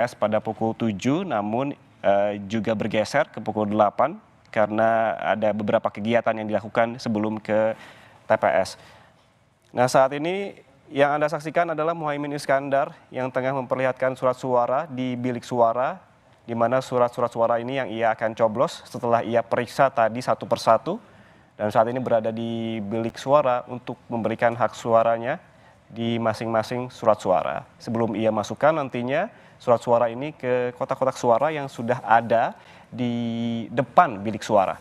pada pukul 7, namun juga bergeser ke pukul 8 karena ada beberapa kegiatan yang dilakukan sebelum ke TPS. Nah, saat ini yang Anda saksikan adalah Muhaimin Iskandar yang tengah memperlihatkan surat suara di bilik suara, di mana surat-surat suara ini yang ia akan coblos setelah ia periksa tadi satu persatu, dan saat ini berada di bilik suara untuk memberikan hak suaranya di masing-masing surat suara. Sebelum ia masukkan nantinya surat suara ini ke kotak-kotak suara yang sudah ada di depan bilik suara.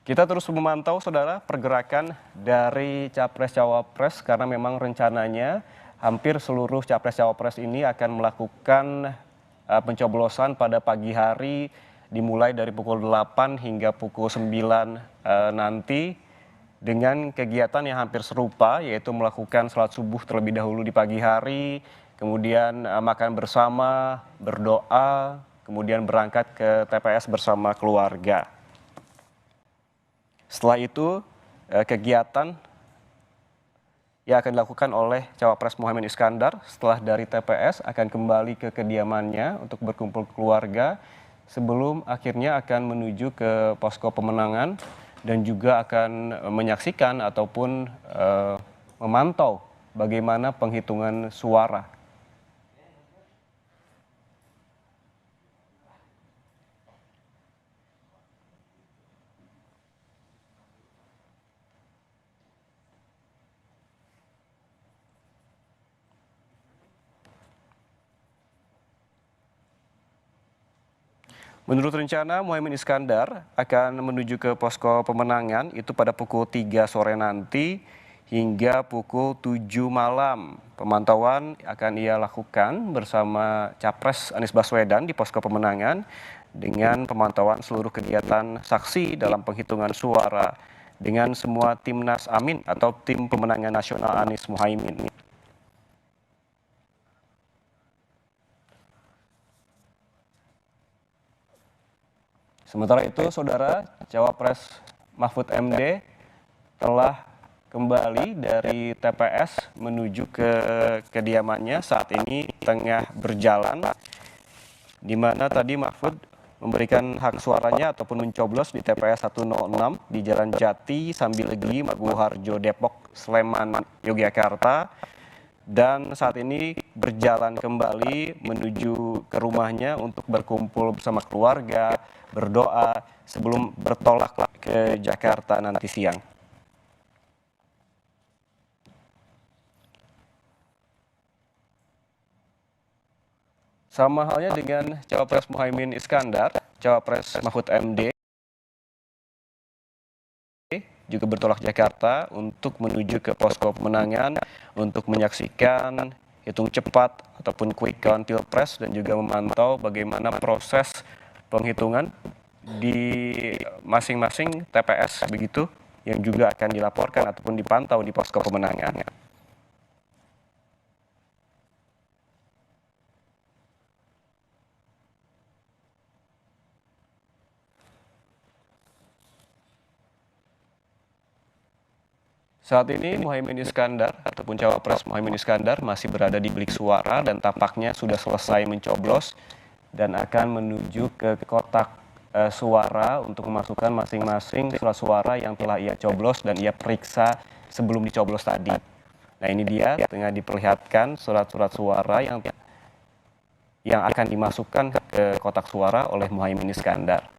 Kita terus memantau, saudara, pergerakan dari Capres-Cawapres karena memang rencananya hampir seluruh Capres-Cawapres ini akan melakukan pencoblosan pada pagi hari dimulai dari pukul 8 hingga pukul 9 nanti dengan kegiatan yang hampir serupa, yaitu melakukan sholat subuh terlebih dahulu di pagi hari, kemudian makan bersama, berdoa, kemudian berangkat ke TPS bersama keluarga. Setelah itu, kegiatan yang akan dilakukan oleh Cawapres Muhaimin Iskandar setelah dari TPS akan kembali ke kediamannya untuk berkumpul keluarga sebelum akhirnya akan menuju ke posko pemenangan dan juga akan menyaksikan ataupun memantau bagaimana penghitungan suara. Menurut rencana, Muhaimin Iskandar akan menuju ke posko pemenangan itu pada pukul 3 sore nanti hingga pukul 7 malam. Pemantauan akan ia lakukan bersama Capres Anies Baswedan di posko pemenangan dengan pemantauan seluruh kegiatan saksi dalam penghitungan suara dengan semua Timnas Amin atau Tim Pemenangan Nasional Anies Muhaimin. Sementara itu, saudara, Cawapres Mahfud MD telah kembali dari TPS menuju ke kediamannya, saat ini tengah berjalan, di mana tadi Mahfud memberikan hak suaranya ataupun mencoblos di TPS 106 di Jalan Jati, Sambilegli, Maguwoharjo, Depok, Sleman, Yogyakarta. Dan saat ini berjalan kembali menuju ke rumahnya untuk berkumpul bersama keluarga, berdoa sebelum bertolak ke Jakarta nanti siang. Sama halnya dengan Cawapres Muhaimin Iskandar, Cawapres Mahfud MD juga bertolak Jakarta untuk menuju ke posko pemenangan untuk menyaksikan hitung cepat ataupun quick count Pilpres dan juga memantau bagaimana proses penghitungan di masing-masing TPS begitu yang juga akan dilaporkan ataupun dipantau di posko pemenangan. Saat ini Muhaimin Iskandar ataupun Cawapres Muhaimin Iskandar masih berada di bilik suara dan tampaknya sudah selesai mencoblos dan akan menuju ke kotak suara untuk memasukkan masing-masing surat suara yang telah ia coblos dan ia periksa sebelum dicoblos tadi. Nah, ini dia tengah diperlihatkan surat-surat suara yang akan dimasukkan ke kotak suara oleh Muhaimin Iskandar.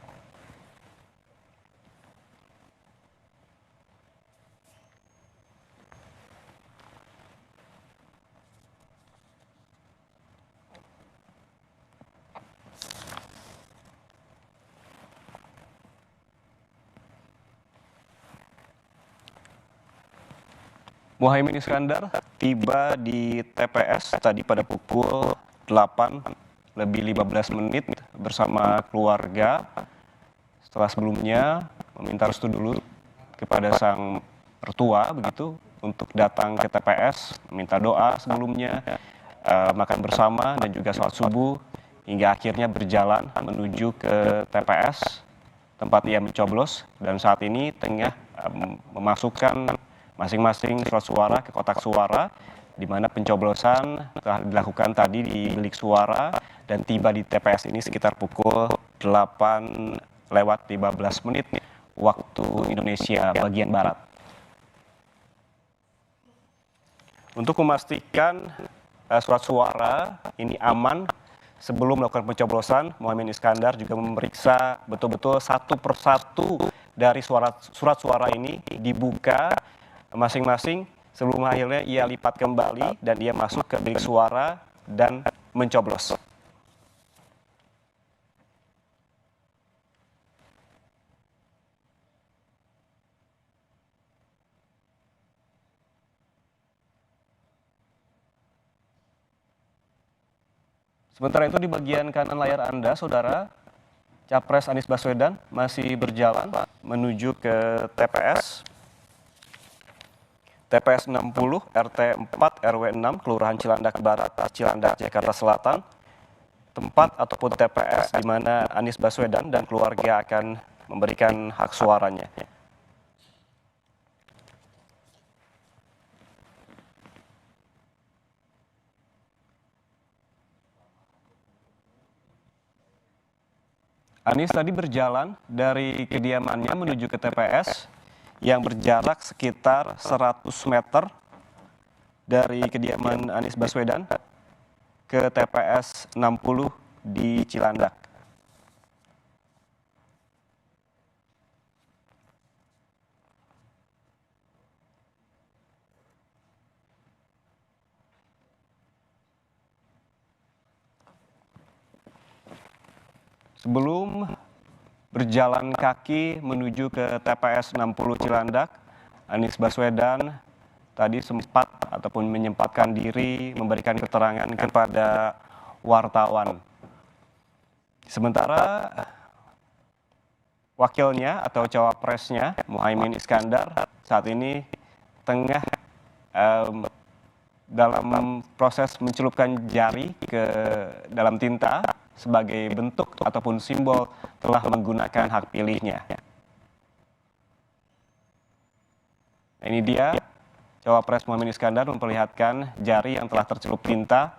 Muhaimin Iskandar tiba di TPS tadi pada pukul 8 lebih 15 menit bersama keluarga. Setelah sebelumnya meminta restu dulu kepada sang mertua begitu untuk datang ke TPS, minta doa sebelumnya, makan bersama dan juga sholat subuh. hingga akhirnya berjalan menuju ke TPS tempat ia mencoblos dan saat ini tengah memasukkan masing-masing surat suara ke kotak suara, di mana pencoblosan telah dilakukan tadi di bilik suara dan tiba di TPS ini sekitar pukul 8:15 waktu Indonesia bagian Barat. Untuk memastikan surat suara ini aman, sebelum melakukan pencoblosan, Muhaimin Iskandar juga memeriksa betul-betul satu persatu dari surat suara ini dibuka masing-masing sebelum akhirnya ia lipat kembali dan ia masuk ke bilik suara dan mencoblos. Sementara itu di bagian kanan layar Anda, Saudara, Capres Anies Baswedan masih berjalan menuju ke TPS 60 RT 4 RW 6 Kelurahan Cilandak Barat, Cilandak, Jakarta Selatan, tempat ataupun TPS di mana Anies Baswedan dan keluarga akan memberikan hak suaranya. Anies tadi berjalan dari kediamannya menuju ke TPS yang berjarak sekitar 100 meter dari kediaman Anies Baswedan ke TPS 60 di Cilandak. Sebelum berjalan kaki menuju ke TPS 60 Cilandak, Anies Baswedan tadi sempat ataupun menyempatkan diri memberikan keterangan kepada wartawan. Sementara wakilnya atau cawapresnya Muhaimin Iskandar saat ini tengah dalam proses mencelupkan jari ke dalam tinta sebagai bentuk ataupun simbol telah menggunakan hak pilihnya. Ini dia Cawapres Muhaimin Iskandar memperlihatkan jari yang telah tercelup tinta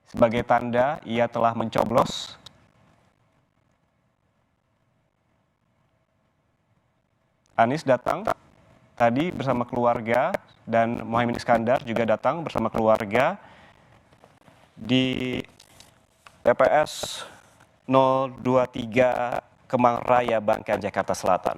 sebagai tanda ia telah mencoblos. Anies datang tadi bersama keluarga dan Muhaimin Iskandar juga datang bersama keluarga di TPS 023 Kemang Raya, Bangka, Jakarta Selatan.